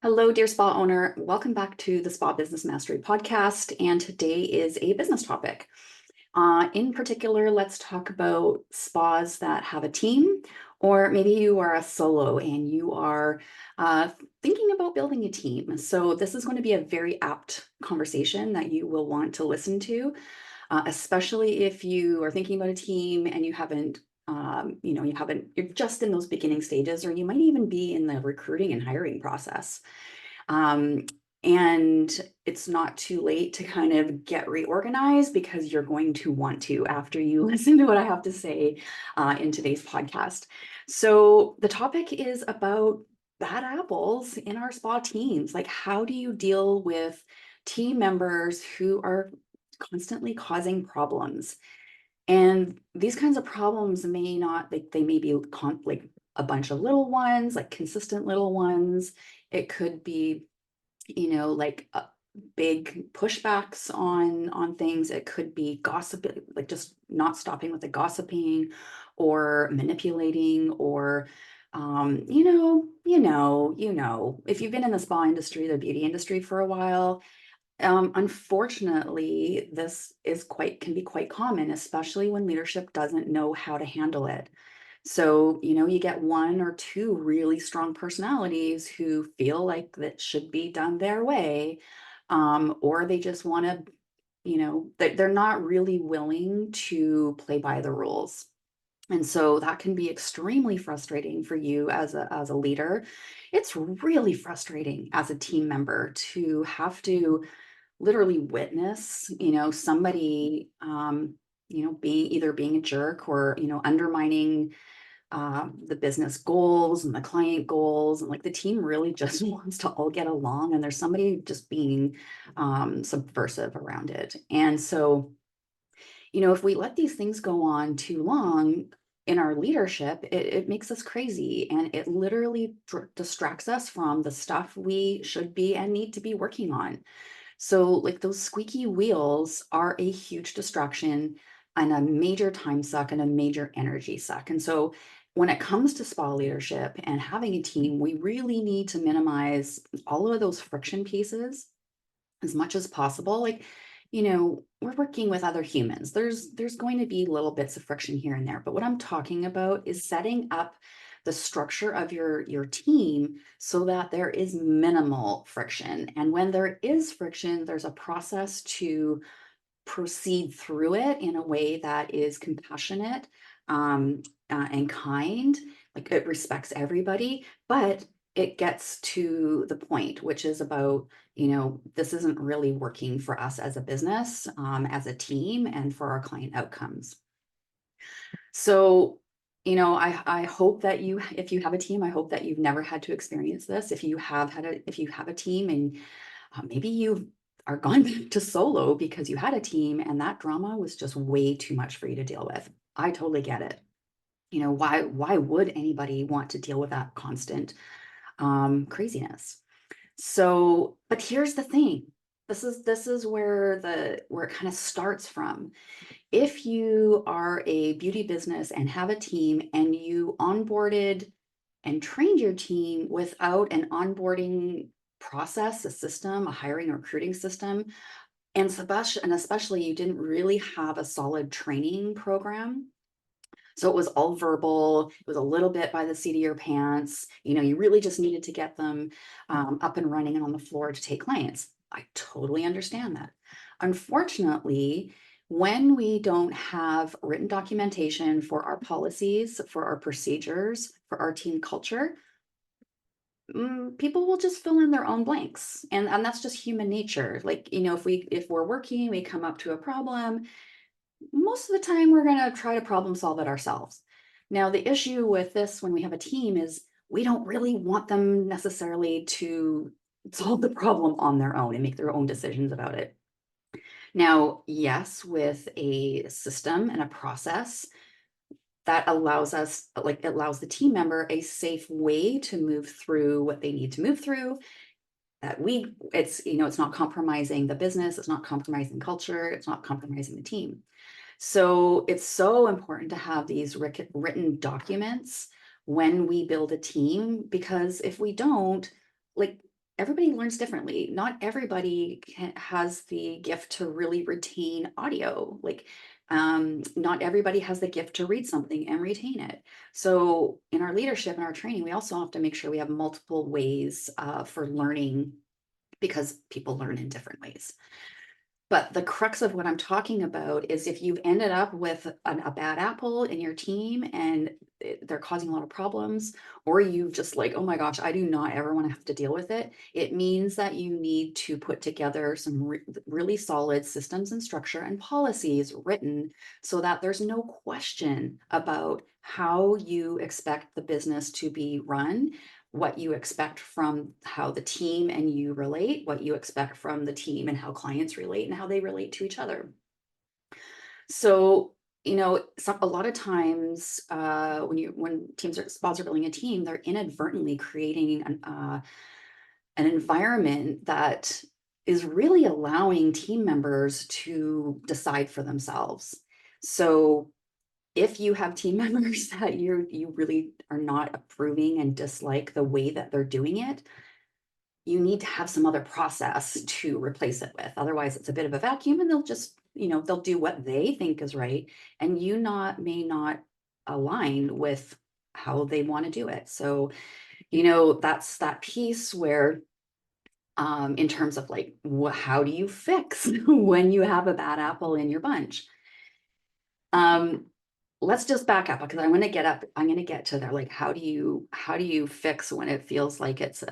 Hello, dear spa owner. Welcome back to the Spa Business Mastery podcast. And today is a business topic. In particular, let's talk about spas that have a team, or maybe you are a solo and you are uh, thinking about building a team. So, this is going to be a very apt conversation that you will want to listen to, especially if you are thinking about a team and you're just in those beginning stages, or you might even be in the recruiting and hiring process. Um, and it's not too late to kind of get reorganized because you're going to want to after you listen to what I have to say in today's podcast. So, the topic is about bad apples in our spa teams. Like, how do you deal with team members who are constantly causing problems? And these kinds of problems may not, like, they may be like a bunch of little ones, like consistent little ones. It could be like big pushbacks on things. It could be gossip, like just not stopping with the gossiping or manipulating or if you've been in the spa industry, the beauty industry for a while, unfortunately, this can be quite common, especially when leadership doesn't know how to handle it. So, you get one or two really strong personalities who feel like that should be done their way, or they just want to, they're not really willing to play by the rules. And so that can be extremely frustrating for you as a leader. It's really frustrating as a team member to have to literally witness, somebody, being a jerk or, undermining the business goals and the client goals. And like the team really just wants to all get along. And there's somebody just being subversive around it. And so, if we let these things go on too long, in our leadership, it makes us crazy and it literally distracts us from the stuff we should be and need to be working on. So, like those squeaky wheels are a huge distraction and a major time suck and a major energy suck. And so, when it comes to spa leadership and having a team, we really need to minimize all of those friction pieces as much as possible. Like, we're working with other humans. There's going to be little bits of friction here and there, but what I'm talking about is setting up the structure of your team so that there is minimal friction. And when there is friction, there's a process to proceed through it in a way that is compassionate, and kind, like it respects everybody, but it gets to the point, which is about, this isn't really working for us as a business, as a team, and for our client outcomes. So, I hope that if you have a team, I hope that you've never had to experience this. If you have a team and maybe you are gone back to solo because you had a team and that drama was just way too much for you to deal with. I totally get it. Why would anybody want to deal with that constant craziness? So, but here's the thing. This is where it kind of starts from. If you are a beauty business and have a team and you onboarded and trained your team without an onboarding process, a system, a hiring or recruiting system, and especially you didn't really have a solid training program. So it was all verbal. It was a little bit by the seat of your pants. You really just needed to get them up and running and on the floor to take clients. I totally understand that. Unfortunately, when we don't have written documentation for our policies, for our procedures, for our team culture, people will just fill in their own blanks. And that's just human nature. Like, if we're working, we come up to a problem, most of the time we're going to try to problem solve it ourselves. Now, the issue with this when we have a team is we don't really want them necessarily to solve the problem on their own and make their own decisions about it. Now, yes, with a system and a process that allows the team member a safe way to move through what they need to move through, it's not compromising the business, it's not compromising culture, it's not compromising the team. So it's so important to have these written documents when we build a team, because if we don't, like, everybody learns differently. Not everybody has the gift to really retain audio. Like, not everybody has the gift to read something and retain it. So in our leadership and our training, we also have to make sure we have multiple ways for learning, because people learn in different ways. But the crux of what I'm talking about is if you've ended up with a bad apple in your team and they're causing a lot of problems, or you've just like, oh my gosh, I do not ever want to have to deal with it. It means that you need to put together some really solid systems and structure and policies written so that there's no question about how you expect the business to be run, what you expect from how the team and you relate, what you expect from the team and how clients relate and how they relate to each other. So, a lot of times when teams are spots are building a team, they're inadvertently creating an environment that is really allowing team members to decide for themselves. So if you have team members that you really are not approving and dislike the way that they're doing it, you need to have some other process to replace it with. Otherwise, it's a bit of a vacuum and they'll just, they'll do what they think is right. And may not align with how they want to do it. So, that's that piece where in terms of like, how do you fix when you have a bad apple in your bunch? Let's just back up because I'm going to get to there. Like, how do you fix when it feels like it's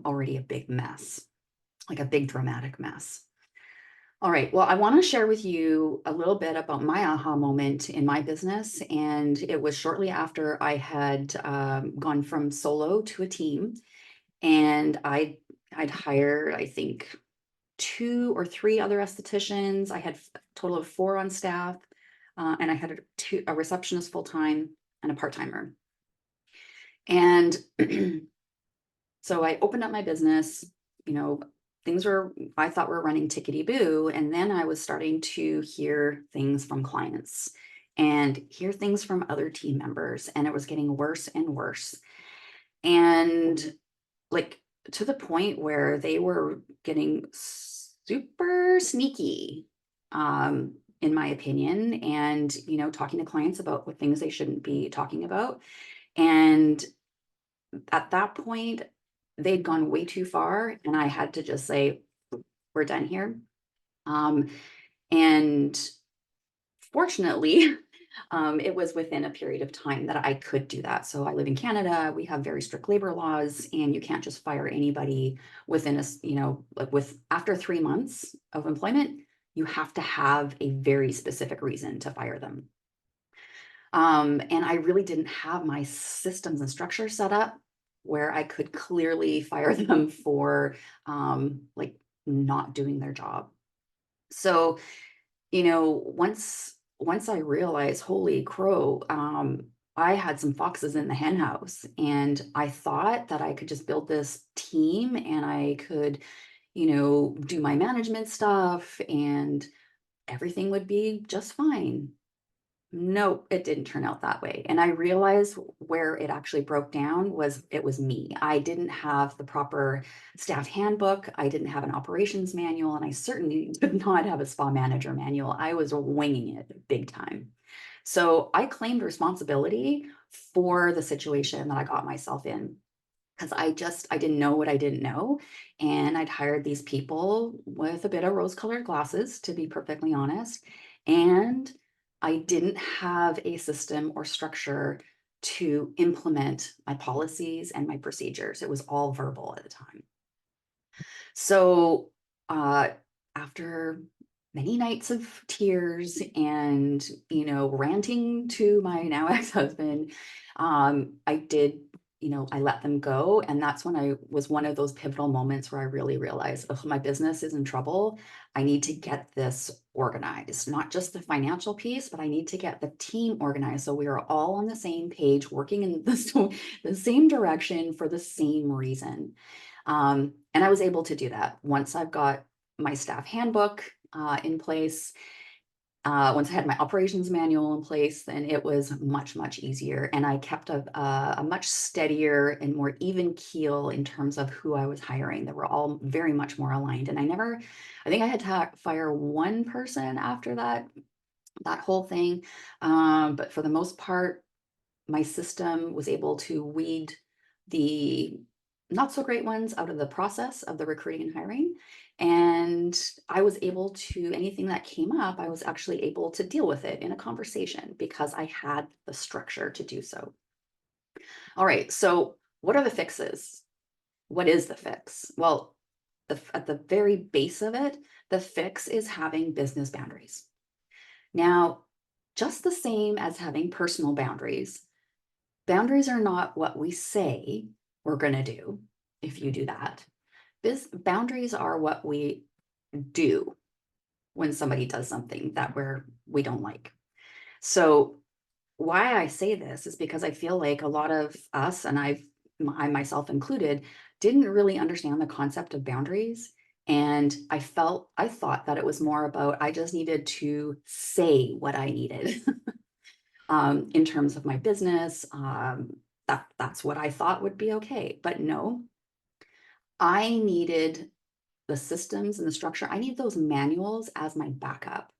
already a big mess, like a big dramatic mess? All right. Well, I want to share with you a little bit about my aha moment in my business. And it was shortly after I had gone from solo to a team. And I'd hired, I think, 2 or 3 other estheticians. I had a total of 4 on staff. And I had a receptionist full-time and a part-timer. And so I opened up my business, I thought were running tickety-boo. And then I was starting to hear things from clients and hear things from other team members. And it was getting worse and worse. And like to the point where they were getting super sneaky, in my opinion, and talking to clients about what things they shouldn't be talking about. And at that point, they'd gone way too far, and I had to just say, "We're done here." Um, and fortunately, it was within a period of time that I could do that. So I live in Canada. We have very strict labor laws, and you can't just fire anybody within like after 3 months of employment. You have to have a very specific reason to fire them. And I really didn't have my systems and structure set up where I could clearly fire them for like not doing their job. So, once I realized, holy crow, I had some foxes in the hen house, and I thought that I could just build this team and I could, do my management stuff and everything would be just fine. No, it didn't turn out that way. And I realized where it actually broke down was it was me. I didn't have the proper staff handbook. I didn't have an operations manual, and I certainly did not have a spa manager manual. I was winging it big time. So I claimed responsibility for the situation that I got myself in because I didn't know what I didn't know. And I'd hired these people with a bit of rose-colored glasses, to be perfectly honest. And I didn't have a system or structure to implement my policies and my procedures. It was all verbal at the time. So after many nights of tears and, ranting to my now ex-husband, I did, I let them go. And that's when I was one of those pivotal moments where I really realized, oh, my business is in trouble. I need to get this organized, not just the financial piece, but I need to get the team organized. So we are all on the same page, working in the same direction for the same reason. And I was able to do that once I've got my staff handbook in place. Once I had my operations manual in place, then it was much, much easier. And I kept a much steadier and more even keel in terms of who I was hiring. They were all very much more aligned. And I think I had to fire one person after that whole thing. But for the most part, my system was able to weed the not so great ones out of the process of the recruiting and hiring. And I was able to, anything that came up, I was actually able to deal with it in a conversation because I had the structure to do so. All right, so what are the fixes? What is the fix? Well, at the very base of it, the fix is having business boundaries. Now, just the same as having personal boundaries, boundaries are not what we say we're going to do if you do that. Boundaries are what we do when somebody does something that we don't like. So why I say this is because I feel like a lot of us, and I myself included, didn't really understand the concept of boundaries. And I thought that it was more about I just needed to say what I needed in terms of my business. That's what I thought would be okay. But no, I needed the systems and the structure. I need those manuals as my backup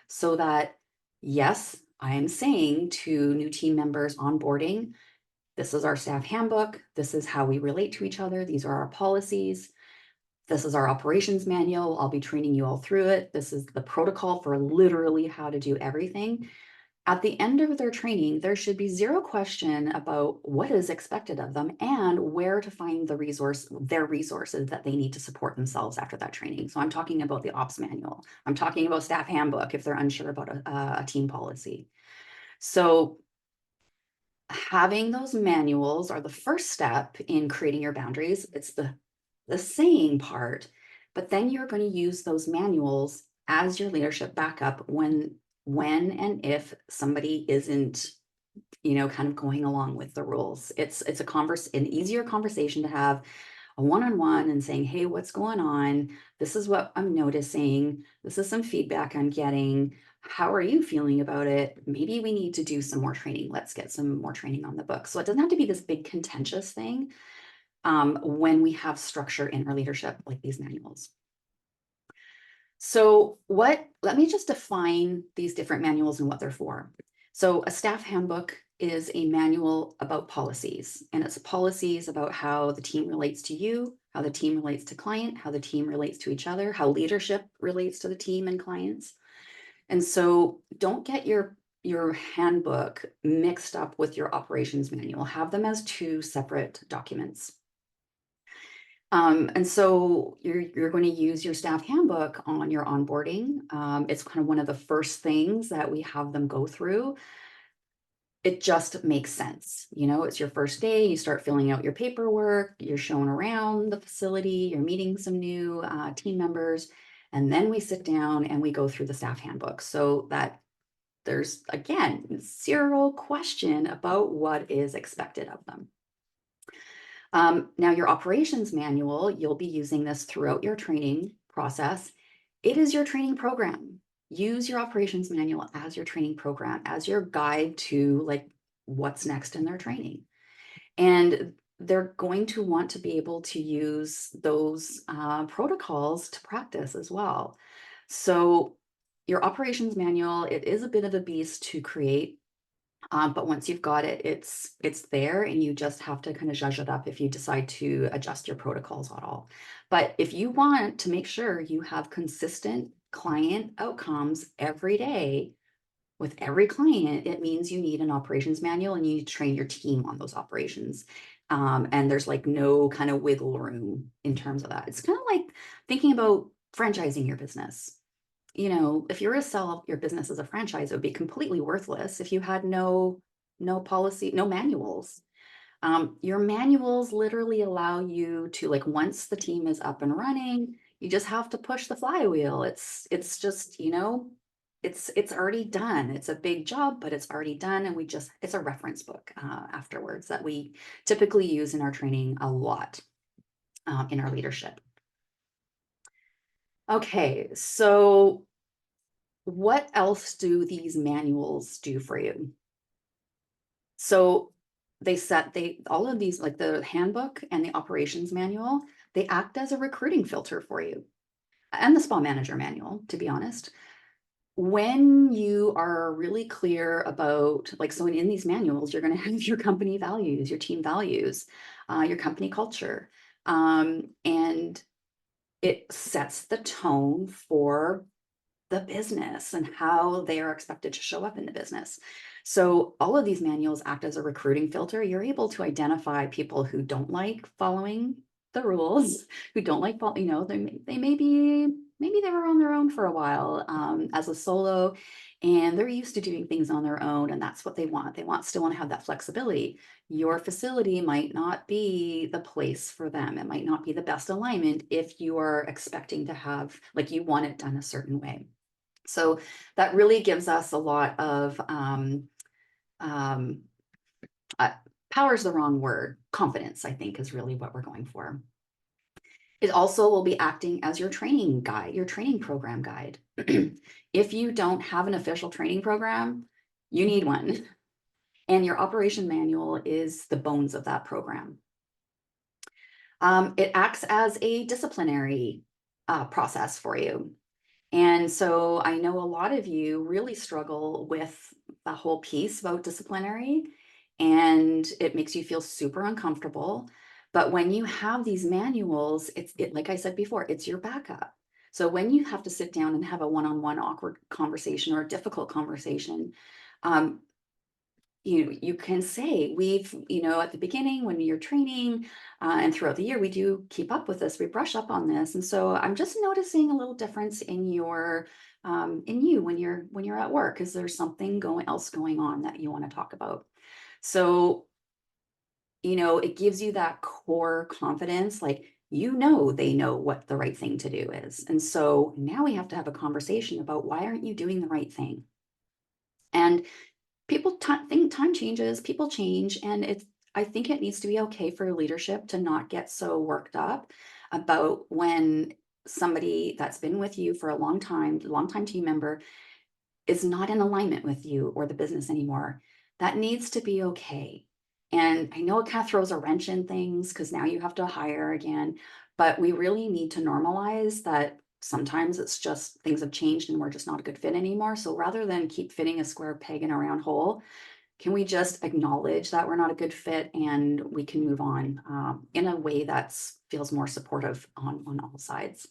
so that, yes, I am saying to new team members onboarding, this is our staff handbook. This is how we relate to each other. These are our policies. This is our operations manual. I'll be training you all through it. This is the protocol for literally how to do everything. At the end of their training, there should be zero question about what is expected of them and where to find their resources that they need to support themselves after that training. So I'm talking about the ops manual. I'm talking about staff handbook if they're unsure about a team policy. So having those manuals are the first step in creating your boundaries. It's the saying part, but then you're going to use those manuals as your leadership backup when and if somebody isn't, kind of going along with the rules. It's an easier conversation to have, a one-on-one, and saying, hey, what's going on? This is what I'm noticing. This is some feedback I'm getting. How are you feeling about it? Maybe we need to do some more training. Let's get some more training on the book. So it doesn't have to be this big contentious thing when we have structure in our leadership, like these manuals. So let me just define these different manuals and what they're for. So a staff handbook is a manual about policies, and it's policies about how the team relates to you, how the team relates to client, how the team relates to each other, how leadership relates to the team and clients. And so don't get your handbook mixed up with your operations manual. Have them as two separate documents. And so you're going to use your staff handbook on your onboarding. It's kind of one of the first things that we have them go through. It just makes sense. It's your first day, you start filling out your paperwork, you're shown around the facility, you're meeting some new team members, and then we sit down and we go through the staff handbook so that there's, again, zero question about what is expected of them. Now, your operations manual, you'll be using this throughout your training process. It is your training program. Use your operations manual as your training program, as your guide to like what's next in their training. And they're going to want to be able to use those protocols to practice as well. So your operations manual, it is a bit of a beast to create. But once you've got it, it's there, and you just have to kind of zhuzh it up if you decide to adjust your protocols at all. But if you want to make sure you have consistent client outcomes every day with every client, it means you need an operations manual and you need to train your team on those operations. And there's like no kind of wiggle room in terms of that. It's kind of like thinking about franchising your business. If you were to sell your business as a franchise, it would be completely worthless if you had no policy, no manuals. Your manuals literally allow you to, like, once the team is up and running, you just have to push the flywheel. It's just, it's already done. It's a big job, but it's already done. And it's a reference book afterwards that we typically use in our training a lot in our leadership. Okay, so what else do these manuals do for you? So all of these, like the handbook and the operations manual, they act as a recruiting filter for you, and the spa manager manual, to be honest. When you are really clear about, like, so in these manuals, you're going to have your company values, your team values, your company culture, and it sets the tone for the business and how they are expected to show up in the business. So all of these manuals act as a recruiting filter. You're able to identify people who don't like following the rules, who don't like, they may be, maybe they were on their own for a while as a solo, and they're used to doing things on their own, and that's what they want. Still want to have that flexibility. Your facility might not be the place for them. It might not be the best alignment if you are expecting to have, like, you want it done a certain way. So that really gives us a lot of um, uh, power is the wrong word. Confidence, I think, is really what we're going for. It also will be acting as your training guide, your training program guide. If you don't have an official training program, you need one. And your operation manual is the bones of that program. It acts as a disciplinary process for you. And so I know a lot of you really struggle with the whole piece about disciplinary, and it makes you feel super uncomfortable. But when you have these manuals, like I said before, it's your backup. So when you have to sit down and have a one-on-one awkward conversation or a difficult conversation, um, you can say, at the beginning when you're training and throughout the year, we do keep up with this, we brush up on this. And so I'm just noticing a little difference in in you when you're at work. Is there something else going on that you want to talk about? So, it gives you that core confidence, like, they know what the right thing to do is. And so now we have to have a conversation about, why aren't you doing the right thing? And people think time changes, people change, and I think it needs to be okay for leadership to not get so worked up about when somebody that's been with you for a long time team member is not in alignment with you or the business anymore. That needs to be okay. And I know it kind of throws a wrench in things because now you have to hire again, but we really need to normalize that sometimes it's just things have changed and we're just not a good fit anymore. So rather than keep fitting a square peg in a round hole, can we just acknowledge that we're not a good fit and we can move on in a way that feels more supportive on all sides?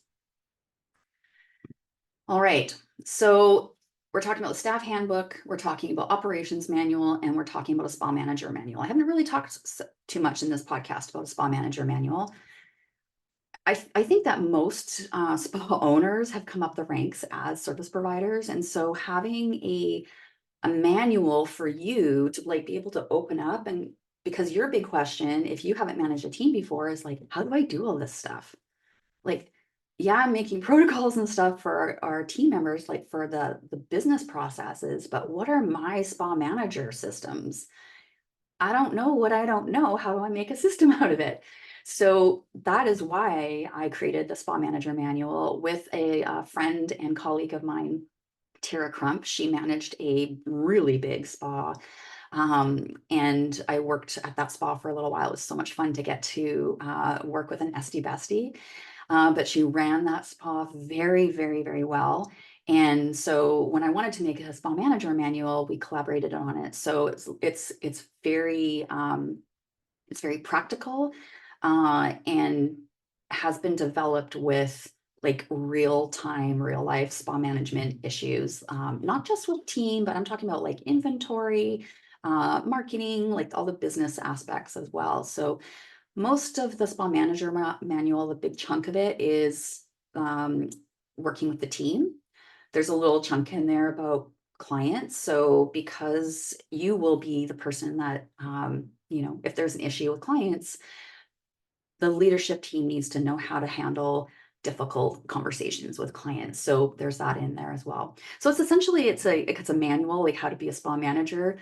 All right. So we're talking about the staff handbook, we're talking about operations manual, and we're talking about a spa manager manual. I haven't really talked too much in this podcast about a spa manager manual. I think that most spa owners have come up the ranks as service providers. And so having a manual for you to, like, be able to open up, and because your big question, if you haven't managed a team before, is like, how do I do all this stuff? Like, yeah, I'm making protocols and stuff for our team members, like for the business processes, but what are my spa manager systems? I don't know what I don't know. How do I make a system out of it? So that is why I created the spa manager manual with a friend and colleague of mine, Tara Crump. She managed a really big spa. And I worked at that spa for a little while. It was so much fun to get to work with an SD bestie. But she ran that spa very, very, very well. And so when I wanted to make a spa manager manual, we collaborated on it. So it's very practical and has been developed with, like, real time, real life spa management issues, not just with team, but I'm talking about like inventory, marketing, like all the business aspects as well. So most of the spa manager manual, the big chunk of it is um, working with the team. There's a little chunk in there about clients. So because you will be the person that, if there's an issue with clients, the leadership team needs to know how to handle difficult conversations with clients. So there's that in there as well. So it's essentially, it's a manual, like how to be a spa manager,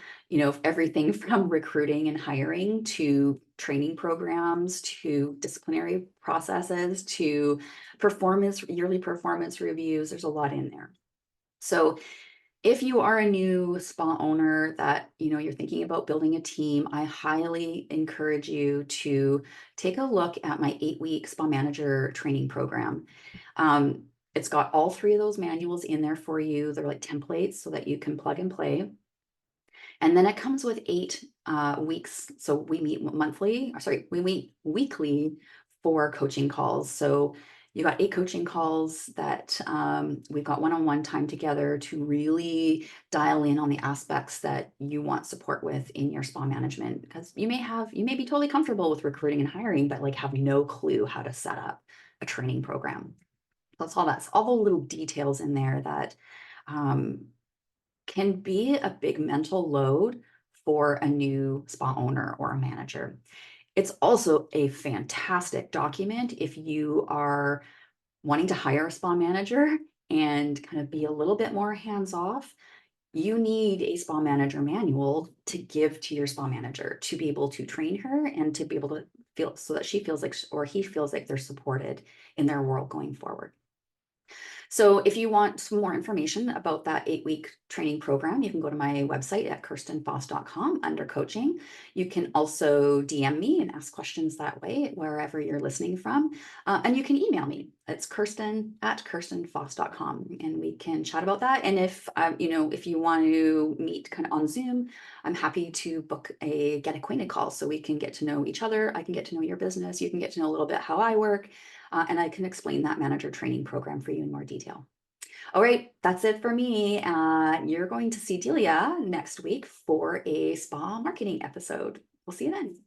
everything from recruiting and hiring to training programs to disciplinary processes to yearly performance reviews. There's a lot in there. So if you are a new spa owner that, you're thinking about building a team, I highly encourage you to take a look at my 8-week spa manager training program. It's got all 3 of those manuals in there for you. They're like templates so that you can plug and play. And then it comes with 8 weeks. So we meet monthly, or sorry, we meet weekly for coaching calls. So you got 8 coaching calls that we've got one-on-one time together to really dial in on the aspects that you want support with in your spa management. Because you may be totally comfortable with recruiting and hiring, but like have no clue how to set up a training program. That's all the little details in there that um, can be a big mental load for a new spa owner or a manager. It's also a fantastic document if you are wanting to hire a spa manager and kind of be a little bit more hands off. You need a spa manager manual to give to your spa manager to be able to train her and to be able to feel so that she feels like, or he feels like they're supported in their world going forward. So if you want some more information about that 8-week training program, you can go to my website at kirstenfoss.com under coaching. You can also DM me and ask questions that way, wherever you're listening from. And you can email me. It's kirsten@kirstenfoss.com, and we can chat about that. And if you want to meet kind of on Zoom, I'm happy to book a get acquainted call so we can get to know each other. I can get to know your business. You can get to know a little bit how I work, and I can explain that manager training program for you in more detail. All right, that's it for me. You're going to see Delia next week for a spa marketing episode. We'll see you then.